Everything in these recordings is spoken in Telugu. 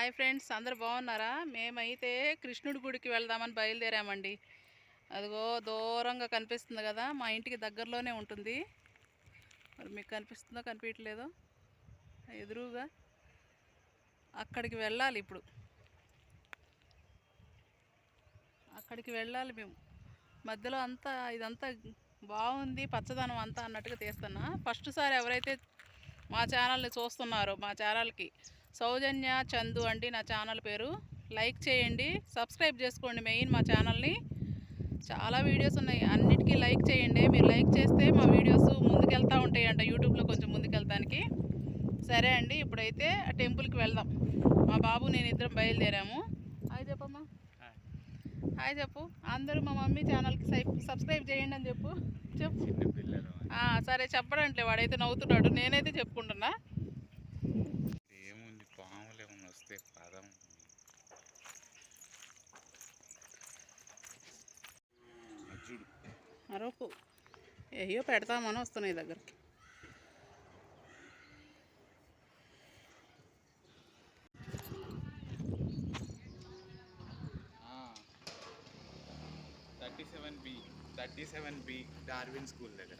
హాయ్ ఫ్రెండ్స్, అందరు బాగున్నారా? మేమైతే కృష్ణుడి గుడికి వెళ్దామని బయలుదేరామండి. అదిగో దూరంగా కనిపిస్తుంది కదా, మా ఇంటికి దగ్గరలోనే ఉంటుంది. మరి మీకు కనిపిస్తుందో కనిపించలేదో ఎదురుగా అక్కడికి వెళ్ళాలి. ఇప్పుడు అక్కడికి వెళ్ళాలి మేము. మధ్యలో అంతా ఇదంతా బాగుంది, పచ్చదనం అంతా అన్నట్టుగా తీస్తున్నా. ఫస్ట్ సారి ఎవరైతే మా ఛానల్ని చూస్తున్నారో, మా ఛానల్కి సౌజన్య చందు అండి నా ఛానల్ పేరు. లైక్ చేయండి, సబ్స్క్రైబ్ చేసుకోండి. మెయిన్ మా ఛానల్ని చాలా వీడియోస్ ఉన్నాయి, అన్నిటికీ లైక్ చేయండి. మీరు లైక్ చేస్తే మా వీడియోస్ ముందుకెళ్తూ ఉంటాయంట, యూట్యూబ్లో కొంచెం ముందుకెళ్తానికి. సరే అండి, ఇప్పుడైతే ఆ టెంపుల్కి వెళ్దాం. మా బాబు నేను ఇద్దరం బయలుదేరాము. హాయ్ చెప్పమ్మా. హాయ్ చెప్పు. అందరూ మా మమ్మీ ఛానల్కి సబ్స్క్రైబ్ చేయండి అని చెప్పు. చెప్పు. సరే చెప్పడంలే, వాడైతే నవ్వుతున్నాడు, నేనైతే చెప్పుకుంటున్నా. ఏముంది, పాములు ఏమన్నా వస్తే పదం అరవకు, అయ్యో పెడతామని వస్తున్నాయి దగ్గరికి. Thirty seven B Darwin school దగ్గర.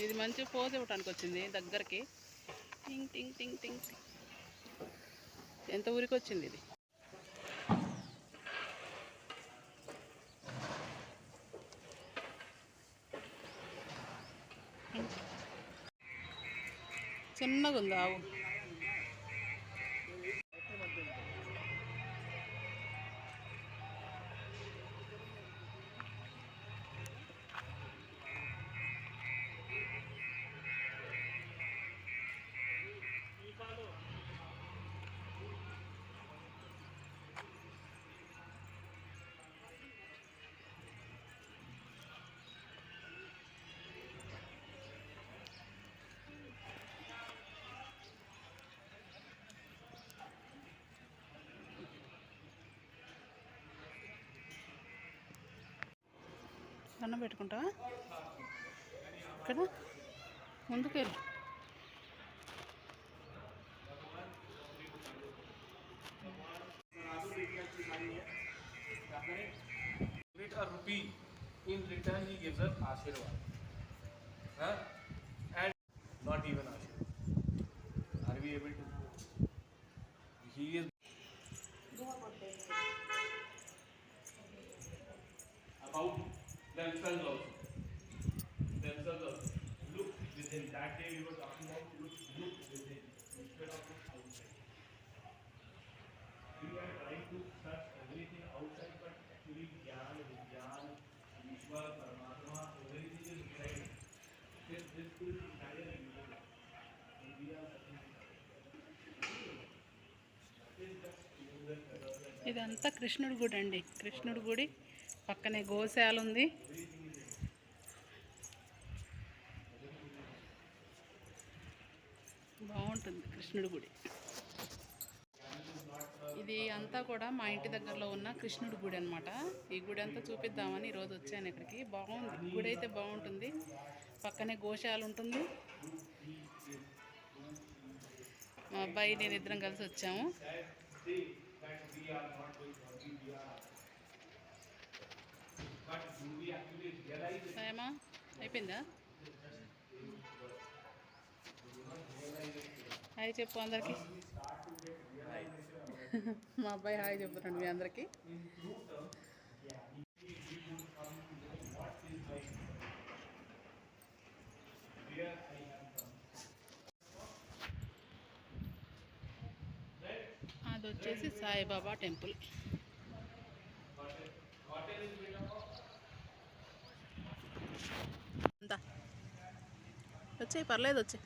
ఇది మంచి పోజ్ ఇవ్వటానికి వచ్చింది దగ్గరికి. టింగ్ టింగ్ టింగ్ టింగ్. ఎంత ఊరికి వచ్చింది ఇది. చిన్నగా ఉంది ఆవు. అన్నం పెట్టుకుంటావా? ఇక్కడ ముందుకెళ్ళి. A rupee. In return, he gives us Ashirwad. Huh? And not even Ashirwad. Are we able to? He is. About themselves also. Look within. That day we were talking about look within instead of outside. We are trying to search everything outside, but actually Gyan, Vigyan, Ishwar, Paramatma, everything is inside. This is entire universe. And we are ఇదంతా కృష్ణుడి గుడి అండి. కృష్ణుడి గుడి పక్కనే గోశాల ఉంది. బాగుంటుంది కృష్ణుడి గుడి. ఇది అంతా కూడా మా ఇంటి దగ్గరలో ఉన్న కృష్ణుడి గుడి అనమాట. ఈ గుడి అంతా చూపిద్దామని ఈరోజు వచ్చాను ఇక్కడికి. బాగుంది గుడి అయితే, బాగుంటుంది. పక్కనే గోశాల ఉంటుంది. మా అబ్బాయి నేను ఇద్దరం కలిసి వచ్చాము. ఏమా అయిపోయిందా? హాయ్ చెప్పు అందరికి. మా అబ్బాయి హాయ్ చెప్తున్నాడు మీ అందరికి. అది వచ్చేసి సాయిబాబా టెంపుల్. అంతా వచ్చాయి, పర్లేదు వచ్చాయి.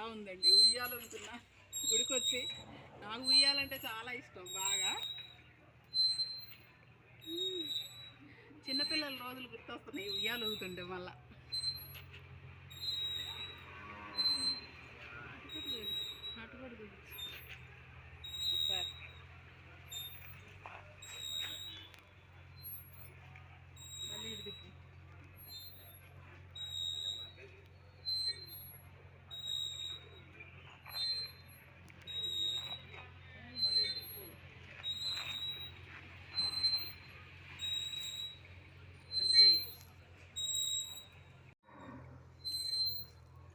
బాగుందండి. ఉయ్యాలు ఊగుతున్నా గుడికొచ్చి. నాకు ఉయ్యాలంటే చాలా ఇష్టం బాగా. చిన్నపిల్లల రోజులు గుర్తొస్తున్నాయి ఉయ్యాలు ఊగుతుంటే. మళ్ళా అటుపడి సార్ మళ్ళీ ఇటు తిప్పి.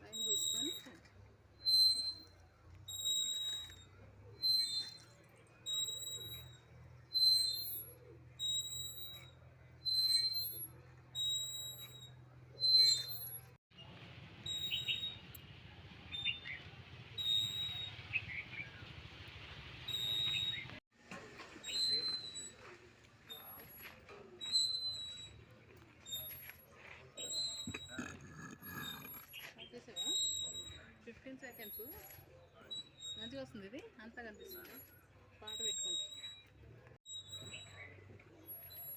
టైం చూసుకొని వచ్చేసావా? 15 seconds మంచిగా వస్తుంది. ఇది అంతా కనిపిస్తుంది. పాట పెట్టుకుంటా.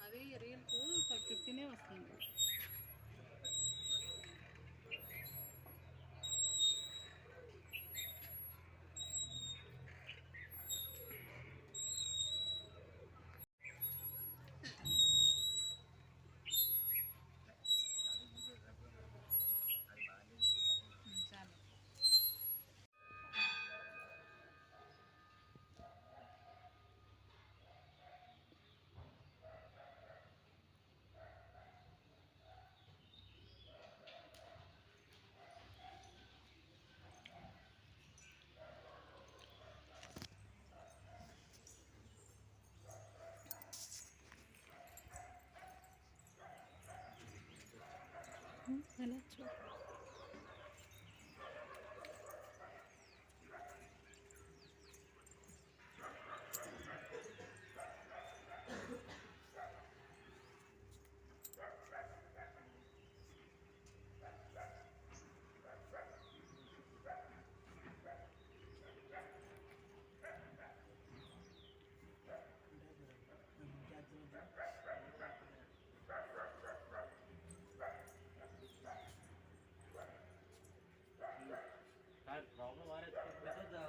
అది రీల్స్ 15 వస్తుంది. చాలు. ఎలా చూ प्रॉब्लम आ रहा है तो कैसे जा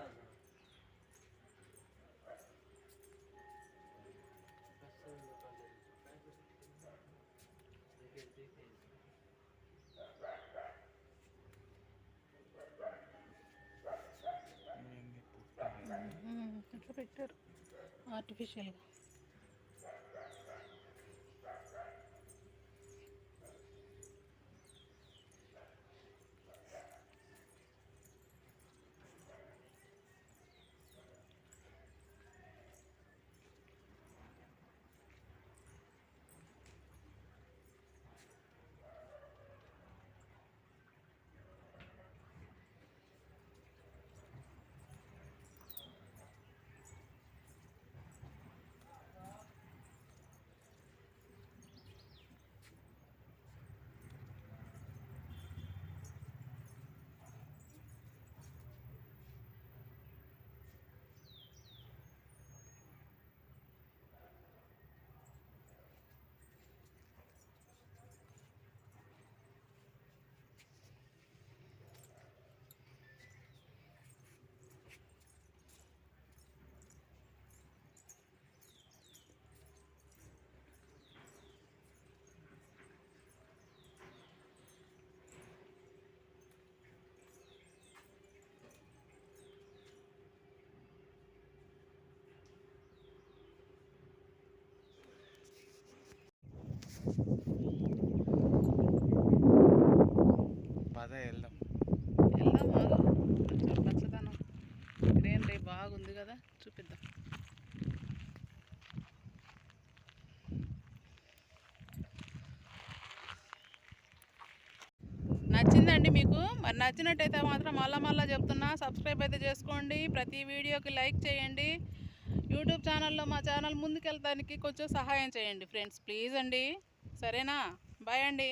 అట్లా పెట్టారు ఆర్టిఫిషియల్గా. పద వెళ్దాం. వెళ్దాం. కొంచెం పచ్చదనం గ్రీనరీ బాగుంది కదా, చూపిద్దాం. నచ్చిందండి మీకు? మరి నచ్చినట్టయితే మాత్రం మళ్ళా చెప్తున్నా, సబ్స్క్రైబ్ అయితే చేసుకోండి. ప్రతి వీడియోకి లైక్ చేయండి. యూట్యూబ్ ఛానల్లో మా ఛానల్ ముందుకెళ్ళడానికి కొంచెం సహాయం చేయండి ఫ్రెండ్స్, ప్లీజ్ అండి. సరేనా? బాయ్ అండి.